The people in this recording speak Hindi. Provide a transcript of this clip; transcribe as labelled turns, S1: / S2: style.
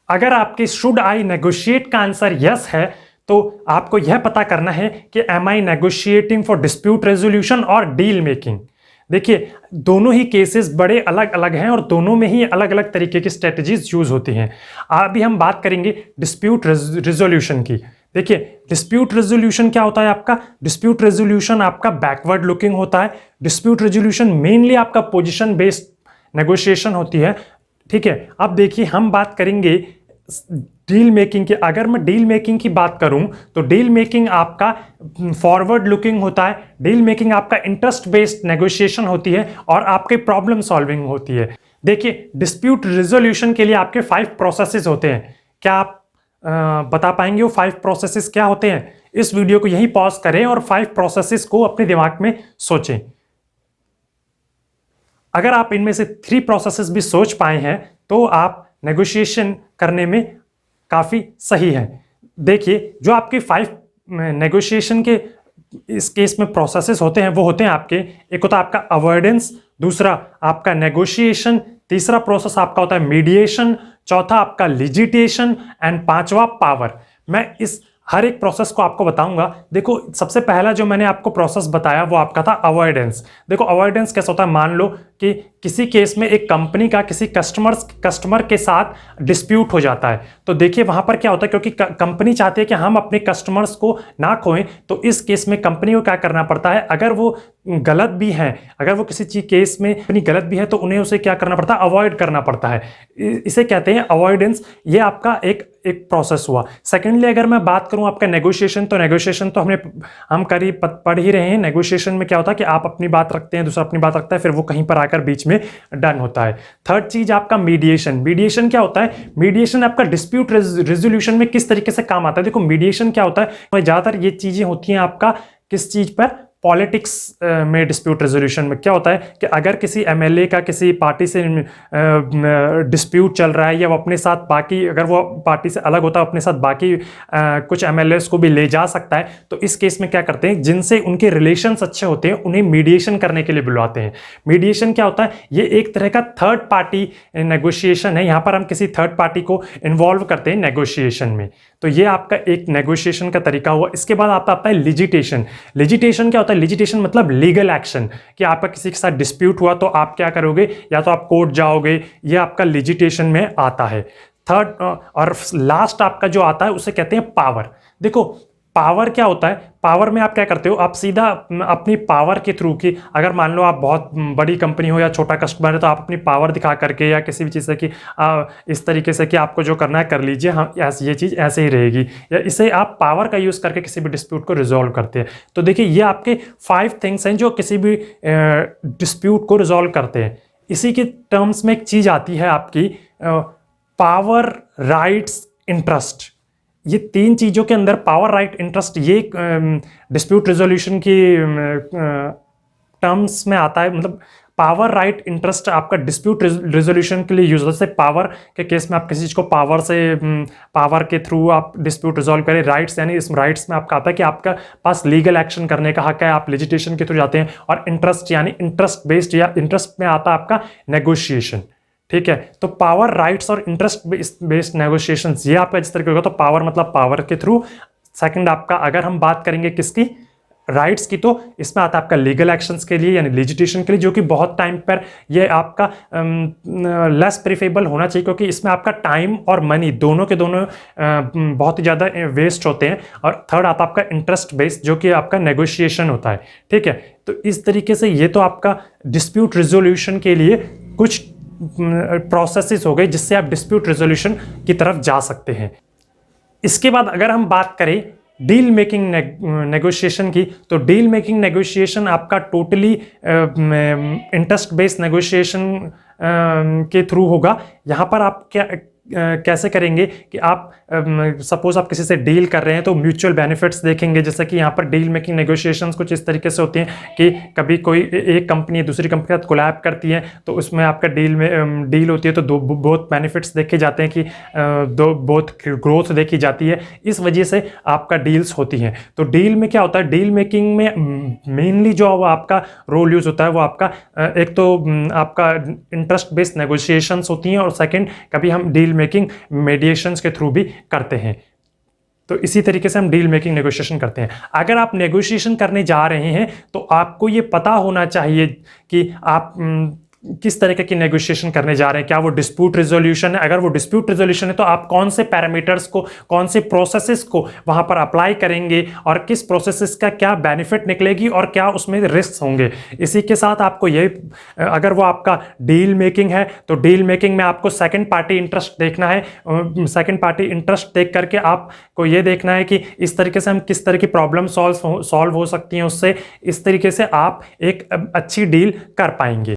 S1: अगर आपके शुड आई नेगोशिएट का आंसर यस है तो आपको यह पता करना है कि am I negotiating for dispute resolution और डील मेकिंग। देखिए दोनों ही केसेस बड़े अलग अलग हैं और दोनों में ही अलग अलग तरीके की स्ट्रेटजीज यूज होती हैं। अभी हम बात करेंगे डिस्प्यूट रेजोल्यूशन की। देखिए डिस्प्यूट रेजोल्यूशन क्या होता है आपका? डिस्प्यूट रेजोल्यूशन आपका बैकवर्ड लुकिंग होता है। डिस्प्यूट रेजोल्यूशन मेनली आपका पोजीशन बेस्ड नेगोशिएशन होती है। ठीक है, अब देखिए हम बात करेंगे डील मेकिंग की। अगर मैं डील मेकिंग की बात करूं तो डील मेकिंग आपका फॉरवर्ड लुकिंग होता है। डील मेकिंग आपका इंटरेस्ट बेस्ड नेगोशिएशन होती है और आपके प्रॉब्लम सॉल्विंग होती है। देखिए डिस्प्यूट रिजोल्यूशन के लिए आपके 5 प्रोसेसेस होते हैं। क्या आप बता पाएंगे वो 5 प्रोसेसेस क्या होते हैं? इस वीडियो को यहीं पॉज करें और 5 प्रोसेसेस को अपने दिमाग में सोचें। अगर आप इनमें से 3 प्रोसेसेस भी सोच पाए हैं तो आप नेगोशिएशन करने में काफ़ी सही है। देखिए जो आपके 5 नेगोशिएशन के इस केस में प्रोसेसेस होते हैं वो होते हैं आपके, एक होता है आपका अवॉइडेंस, दूसरा आपका नेगोशिएशन, तीसरा प्रोसेस आपका होता है मीडिएशन, चौथा आपका लिजिटेशन एंड पांचवा पावर। मैं इस हर एक प्रोसेस को आपको बताऊंगा। देखो सबसे पहला जो मैंने आपको प्रोसेस बताया वो आपका था अवॉइडेंस। देखो अवॉइडेंस कैसा होता है, मान लो कि किसी केस में एक कंपनी का किसी कस्टमर के साथ डिस्प्यूट हो जाता है, तो देखिए वहां पर क्या होता है, क्योंकि कंपनी चाहती है कि हम अपने कस्टमर्स को ना खोएं, तो इस केस में कंपनी को क्या करना पड़ता है, अगर वो गलत भी हैं, अगर वो किसी चीज केस में अपनी गलत भी है तो उन्हें उसे क्या करना पड़ता है, अवॉइड करना पड़ता है। इसे कहते हैं अवॉइडेंस। ये आपका एक प्रोसेस हुआ। सेकेंडली अगर मैं बात करूं आपका नेगोशिएशन, तो नेगोशिएशन तो हम करीब पढ़ ही रहे हैं। नेगोशिएशन में क्या होता है कि आप अपनी बात रखते हैं, दूसरा अपनी बात रखता है, फिर वो कहीं पर आकर बीच में डन होता है। थर्ड चीज आपका मीडिएशन। मीडिएशन क्या होता है? मीडिएशन आपका डिस्प्यूट रेजोल्यूशन में किस तरीके से काम आता है। देखो मीडिएशन क्या होता है, ज्यादातर ये चीजें होती हैं आपका किस चीज पर, पॉलिटिक्स में। डिस्प्यूट रेजोल्यूशन में क्या होता है कि अगर किसी एमएलए का किसी पार्टी से डिस्प्यूट चल रहा है, या वो अपने साथ बाकी, अगर वो पार्टी से अलग होता है अपने साथ बाकी कुछ एमएलएस को भी ले जा सकता है, तो इस केस में क्या करते हैं, जिनसे उनके रिलेशंस अच्छे होते हैं उन्हें मीडिएशन करने के लिए बुलाते हैं। मीडिएशन क्या होता है, ये एक तरह का थर्ड पार्टी नेगोशिएशन है। यहाँ पर हम किसी थर्ड पार्टी को इन्वॉल्व करते हैं नेगोशिएशन में। तो ये आपका एक नेगोशिएशन का तरीका हुआ। इसके बाद आपका आता है लिजिटेशन। लिजिटेशन क्या होता है? लिजिटेशन मतलब लीगल एक्शन, कि आपका किसी के साथ डिस्प्यूट हुआ तो आप क्या करोगे, या तो आप कोर्ट जाओगे, ये आपका लिजिटेशन में आता है। थर्ड और लास्ट आपका जो आता है उसे कहते हैं पावर। देखो पावर क्या होता है? पावर में आप क्या करते हो, आप सीधा अपनी पावर के थ्रू की, अगर मान लो आप बहुत बड़ी कंपनी हो या छोटा कस्टमर है, तो आप अपनी पावर दिखा करके या किसी भी चीज़ से कि इस तरीके से कि आपको जो करना है कर लीजिए, हाँ ये चीज़ ऐसे ही रहेगी, या इसे आप पावर का यूज़ करके किसी भी डिस्प्यूट को रिजॉल्व करते हैं। तो देखिए ये आपके 5 थिंग्स हैं जो किसी भी डिस्प्यूट को रिजॉल्व करते हैं। इसी के टर्म्स में एक चीज़ आती है आपकी पावर, राइट्स, इंटरेस्ट। ये 3 चीज़ों के अंदर पावर, राइट, इंटरेस्ट, ये डिस्प्यूट रेजोल्यूशन की टर्म्स में आता है। मतलब पावर, राइट, इंटरेस्ट आपका डिस्प्यूट रेजोल्यूशन के लिए यूज होता है। जैसे पावर के केस में आप किसी चीज़ को पावर के थ्रू आप डिस्प्यूट रिजॉल्व करें। राइट्स यानी इस राइट्स में आपका आता है कि आपका पास लीगल एक्शन करने का हक है, आप लिजिटेशन के थ्रू जाते हैं। और इंटरेस्ट यानी इंटरेस्ट बेस्ड, या इंटरेस्ट में आता है आपका नेगोशिएशन। ठीक है, तो पावर, राइट्स और इंटरेस्ट बेस्ड नेगोशिएशंस ये आपका जिस तरीके होगा। तो पावर मतलब पावर के थ्रू। सेकंड आपका अगर हम बात करेंगे किसकी, राइट्स की, तो इसमें आता है आपका लीगल एक्शंस के लिए यानी लिजिटेशन के लिए, जो कि बहुत टाइम पर ये आपका लेस प्रीफरेबल होना चाहिए, क्योंकि इसमें आपका टाइम और मनी दोनों के दोनों बहुत ही ज़्यादा वेस्ट होते हैं। और थर्ड आता है आपका इंटरेस्ट बेस्ड, जो कि आपका नेगोशिएशन होता है। ठीक है, तो इस तरीके से ये तो आपका डिस्प्यूट रिजोल्यूशन के लिए कुछ प्रोसेसेस हो गए जिससे आप डिस्प्यूट रेजोल्यूशन की तरफ जा सकते हैं। इसके बाद अगर हम बात करें डील मेकिंग नेगोशिएशन की, तो डील मेकिंग नेगोशिएशन आपका टोटली इंटरेस्ट बेस्ड नेगोशिएशन के थ्रू होगा। यहाँ पर आप क्या कैसे करेंगे कि आप सपोज आप किसी से डील कर रहे हैं तो म्यूचुअल बेनिफिट्स देखेंगे। जैसे कि यहाँ पर डील मेकिंग नेगोशिएशंस कुछ इस तरीके से होती हैं कि कभी कोई एक कंपनी दूसरी कंपनी के साथ कोलैब करती है, तो उसमें आपका डील होती है, तो बहुत बेनिफिट्स देखे जाते हैं कि बहुत ग्रोथ देखी जाती है। इस वजह से आपका डील्स होती हैं। तो डील में क्या होता है, डील मेकिंग में मेनली जो आपका रोल यूज होता है वो आपका एक तो आपका इंटरेस्ट बेस्ड नेगोशिएशंस होती हैं, और सेकेंड कभी हम डील मेकिंग मीडिएशंस के थ्रू भी करते हैं। तो इसी तरीके से हम डील मेकिंग नेगोशिएशन करते हैं। अगर आप नेगोशिएशन करने जा रहे हैं तो आपको ये पता होना चाहिए कि आप किस तरीके की नेगोशिएशन करने जा रहे हैं। क्या वो डिस्प्यूट रिजोल्यूशन है? अगर वो डिस्प्यूट रिजोल्यूशन है तो आप कौन से पैरामीटर्स को, कौन से प्रोसेसेस को वहां पर अप्लाई करेंगे और किस प्रोसेसेस का क्या बेनिफिट निकलेगी और क्या उसमें रिस्क होंगे। इसी के साथ आपको ये, अगर वो आपका डील मेकिंग है तो डील मेकिंग में आपको सेकंड पार्टी इंटरेस्ट देखना है। सेकंड पार्टी इंटरेस्ट देख करके आपको ये देखना है कि इस तरीके से हम किस तरह की प्रॉब्लम सॉल्व हो सकती हैं उससे, इस तरीके से आप एक अच्छी डील कर पाएंगे।